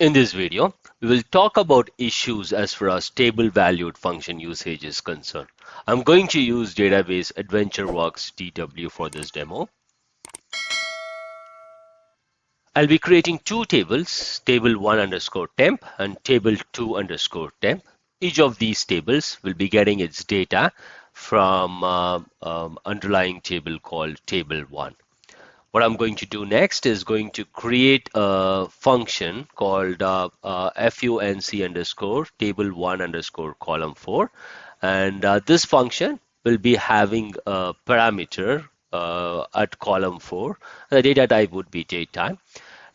In this video, we will talk about issues as far as table valued function usage is concerned. I'm going to use database AdventureWorks DW for this demo. I'll be creating two tables, table1 underscore temp and table2 underscore temp. Each of these tables will be getting its data from underlying table called table1. What I'm going to do next is going to create a function called func underscore table1 underscore column4. And this function will be having a parameter at column4. The data type would be datetime.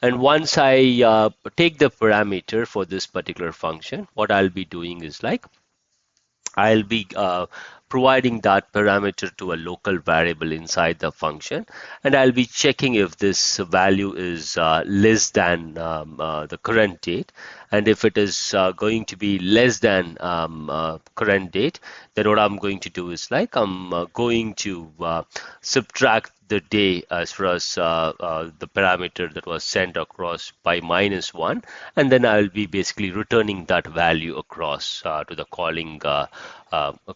And once I take the parameter for this particular function, what I'll be doing is like I'll be providing that parameter to a local variable inside the function, and I'll be checking if this value is less than the current date. And if it is going to be less than current date, then what I'm going to do is like I'm going to subtract the day as far as the parameter that was sent across by -1, and then I'll be basically returning that value across to the calling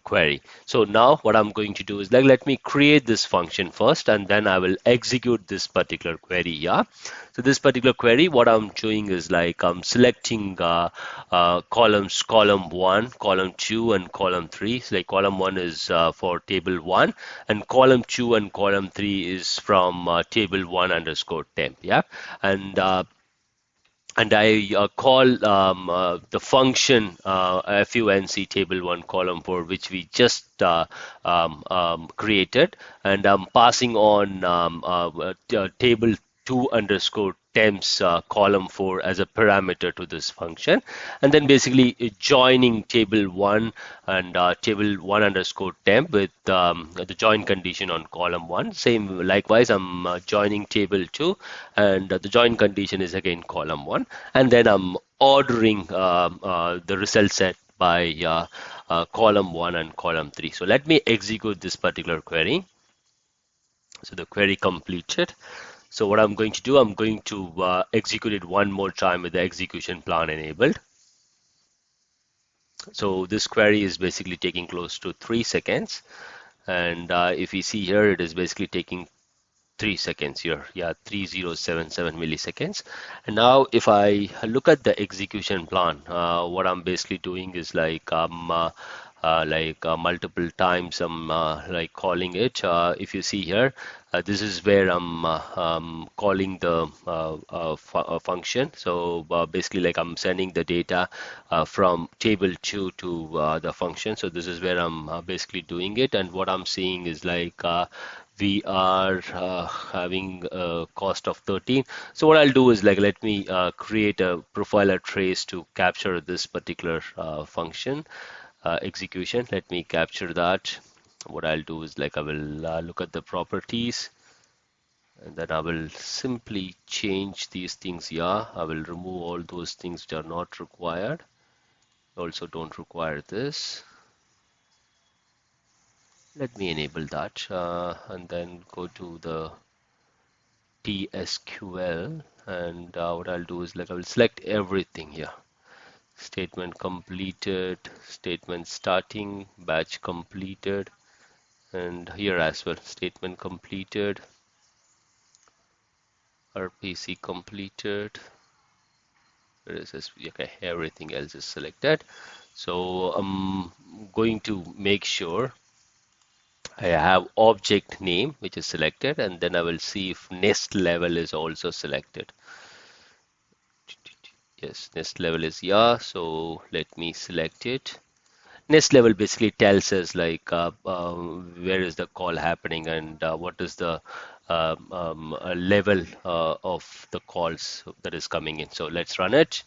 query. So now what I'm going to do is like let me create this function first, and then I will execute this particular query here. So this particular query, what I'm doing is like I'm selecting columns, column 1, column 2, and column 3. So like column 1 is for table 1, and column 2 and column 3 is from table 1 underscore temp. Yeah, and I call the function func table1 column4, which we just created, and I'm passing on table2 underscore temps column4 as a parameter to this function, and then basically joining table1 and table1 underscore temp with the join condition on column 1. Same likewise, I'm joining table2, and the join condition is again column 1, and then I'm ordering the result set by column 1 and column 3. So let me execute this particular query. So the query completed. So what I'm going to do, I'm going to execute it one more time with the execution plan enabled. So this query is basically taking close to 3 seconds. And if you see here, it is basically taking 3 seconds here. Yeah, 3077 milliseconds. And now if I look at the execution plan, what I'm basically doing is like multiple times I'm like calling it. If you see here, this is where I'm calling the function. So basically like I'm sending the data from table 2 to the function. So this is where I'm basically doing it, and what I'm seeing is like we are having a cost of 13. So what I'll do is like let me create a profiler trace to capture this particular function execution. Let me capture that. What I'll do is like I will look at the properties, and then I will simply change these things here. I will remove all those things which are not required. Also don't require this. Let me enable that and then go to the TSQL, and what I'll do is like I will select everything here. Statement completed, statement starting, batch completed, and here as well, statement completed, RPC completed. Where is this? Okay, everything else is selected. So I'm going to make sure I have object name which is selected, and then I will see if nest level is also selected. Yes, nest level is yeah, so let me select it. Nest level basically tells us like where is the call happening, and what is the level of the calls that is coming in. So let's run it.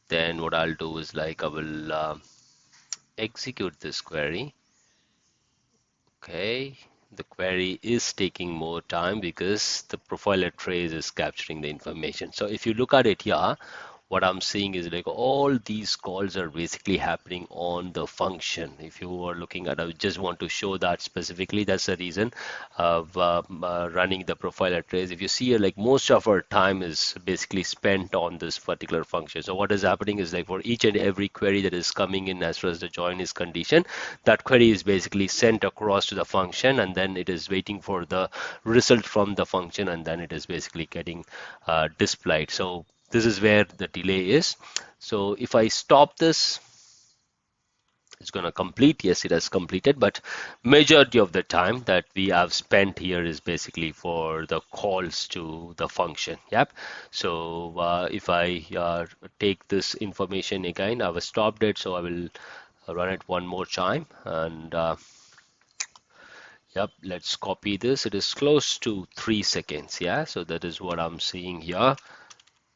Then what I'll do is like I will execute this query. Okay, the query is taking more time because the profiler trace is capturing the information. So if you look at it here, what I'm seeing is like all these calls are basically happening on the function. If you are looking at, I just want to show that specifically. That's the reason of running the profiler trace. If you see here, like most of our time is basically spent on this particular function. So what is happening is like for each and every query that is coming in as far as the join is condition, that query is basically sent across to the function, and then it is waiting for the result from the function, and then it is basically getting displayed. So this is where the delay is. So if I stop this, it's going to complete. Yes, it has completed, but majority of the time that we have spent here is basically for the calls to the function. Yep. So if I take this information again, I've stopped it, so I will run it one more time, and yep, let's copy this. It is close to 3 seconds. Yeah, so that is what I'm seeing here.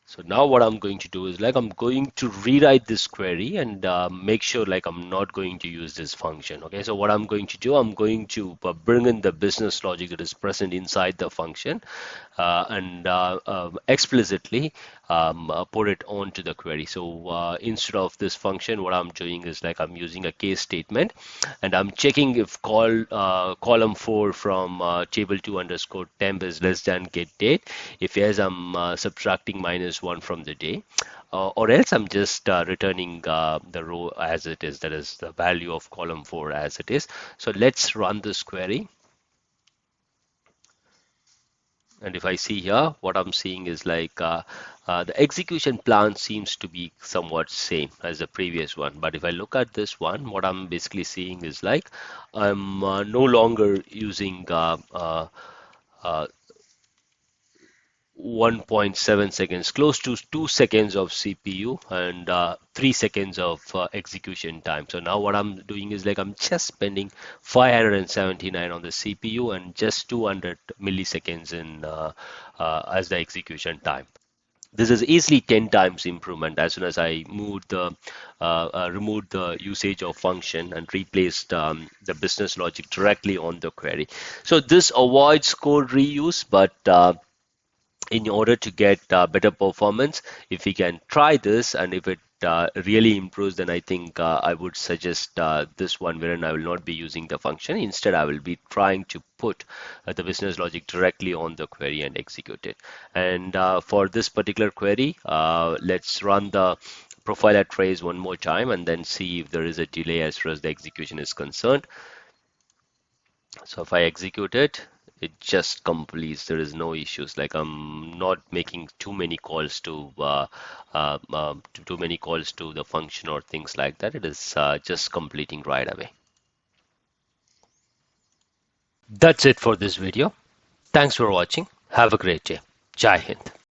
So now what I'm going to do is like I'm going to rewrite this query and make sure like I'm not going to use this function. Okay, so what I'm going to do, I'm going to bring in the business logic that is present inside the function and explicitly put it onto the query. So instead of this function, what I'm doing is like I'm using a case statement, and I'm checking if column 4 from table 2 underscore temp is less than get date. If yes, I'm subtracting -1 from the day. Or else I'm just returning the row as it is, that is the value of column 4 as it is. So let's run this query. And if I see here, what I'm seeing is like the execution plan seems to be somewhat same as the previous one. But if I look at this one, what I'm basically seeing is like I'm no longer using uh, 1.7 seconds, close to 2 seconds of CPU and 3 seconds of execution time. So now what I'm doing is like I'm just spending 579 on the CPU and just 200 milliseconds in as the execution time. This is easily 10 times improvement as soon as I removed the usage of function and replaced the business logic directly on the query. So this avoids code reuse, but in order to get better performance, if we can try this and if it really improves, then I think I would suggest this one, wherein I will not be using the function. Instead, I will be trying to put the business logic directly on the query and execute it. And for this particular query, let's run the profile at trace one more time and then see if there is a delay as far as the execution is concerned. So if I execute it, it just completes. There is no issues. Like I'm not making too many calls to too many calls to the function or things like that. It is just completing right away. That's it for this video. Thanks for watching. Have a great day. Jai Hind.